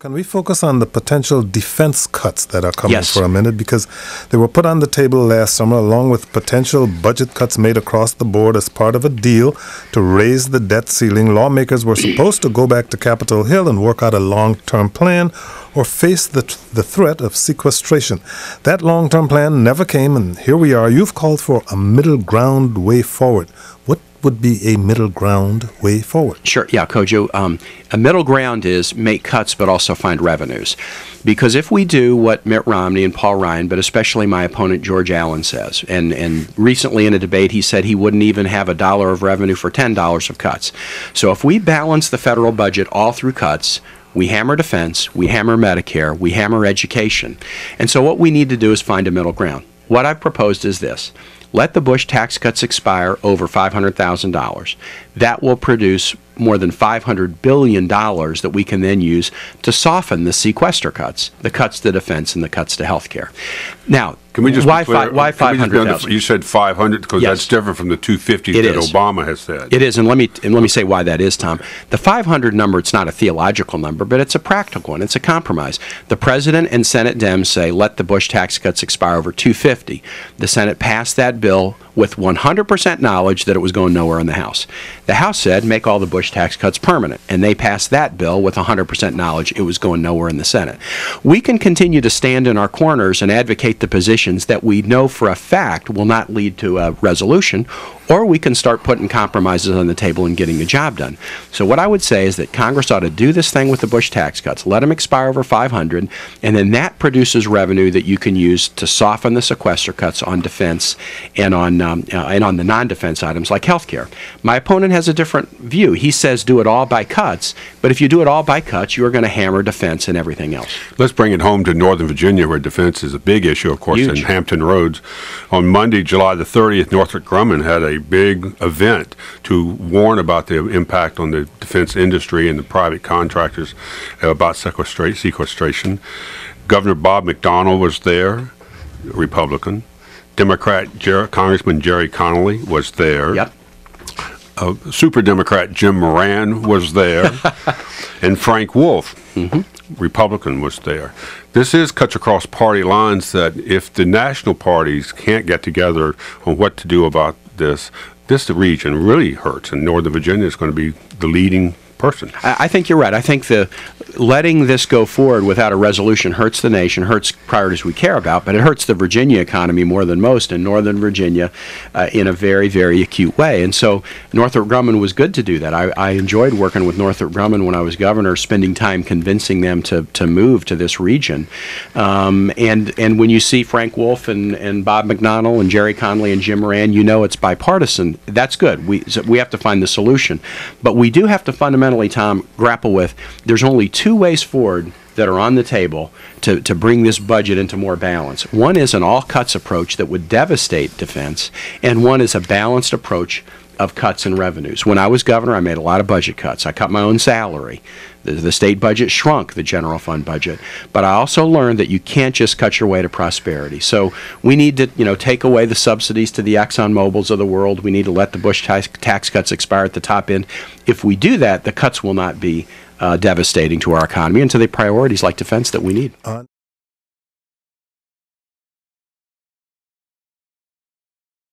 Can we focus on the potential defense cuts that are coming Yes. for a minute? Because they were put on the table last summer along with potential budget cuts made across the board as part of a deal to raise the debt ceiling. Lawmakers were supposed to go back to Capitol Hill and work out a long-term plan or face the threat of sequestration. That long-term plan never came, and here we are. You've called for a middle ground way forward. What would be a middle ground way forward? Sure. Yeah, Kojo. A middle ground is make cuts but also find revenues. Because if we do what Mitt Romney and Paul Ryan, but especially my opponent George Allen says, and recently in a debate he said he wouldn't even have $1 of revenue for $10 of cuts. So if we balance the federal budget all through cuts, we hammer defense, we hammer Medicare, we hammer education. And so what we need to do is find a middle ground. What I've proposed is this. Let the Bush tax cuts expire over $500,000. That will produce more than $500 billion that we can then use to soften the sequester cuts, the cuts to defense and the cuts to health care. Now, Can we just why be clear? why Can we just be on the- 500,000? You said 500 because Yes. that's different from the 250 It that is. Obama has said. It is, and let me say why that is, Tom. The 500 number, it's not a theological number, but it's a practical one. It's a compromise. The President and Senate Dems say, let the Bush tax cuts expire over 250. The Senate passed that bill with 100% knowledge that it was going nowhere in the House. The House said, make all the Bush tax cuts permanent, and they passed that bill with 100% knowledge it was going nowhere in the Senate. We can continue to stand in our corners and advocate the positions that we know for a fact will not lead to a resolution, or we can start putting compromises on the table and getting the job done. So what I would say is that Congress ought to do this thing with the Bush tax cuts, let them expire over 500, and then that produces revenue that you can use to soften the sequester cuts on defense and on the non-defense items like health care. My opponent has a different view. He says do it all by cuts, but if you do it all by cuts, you are going to hammer defense and everything else. Let's bring it home to Northern Virginia, where defense is a big issue, of course, Huge. in Hampton Roads. On Monday, July the 30th, Northrop Grumman had a big event to warn about the impact on the defense industry and the private contractors about sequestration. Governor Bob McDonnell was there, Republican. Democrat Congressman Jerry Connolly was there. Yep. Super Democrat Jim Moran was there. And Frank Wolf, Republican, was there. This is cuts across party lines that if the national parties can't get together on what to do about this region really hurts, and Northern Virginia is going to be the leading person. I think you're right. I think letting this go forward without a resolution hurts the nation, hurts priorities we care about, but it hurts the Virginia economy more than most in Northern Virginia in a very, very acute way. And so Northrop Grumman was good to do that. I enjoyed working with Northrop Grumman when I was governor, spending time convincing them to move to this region. And when you see Frank Wolf and Bob McDonnell and Jerry Connolly and Jim Moran, you know it's bipartisan. That's good. We have to find the solution. But we do have to fundamentally, Tom, grapple with there's only two ways forward that are on the table to bring this budget into more balance. One is an all-cuts approach that would devastate defense, and one is a balanced approach of cuts and revenues. When I was governor, I made a lot of budget cuts. I cut my own salary. The state budget shrunk, the general fund budget. But I also learned that you can't just cut your way to prosperity. So we need to, take away the subsidies to the Exxon Mobils of the world. We need to let the Bush tax cuts expire at the top end. If we do that, the cuts will not be devastating to our economy and to the priorities like defense that we need.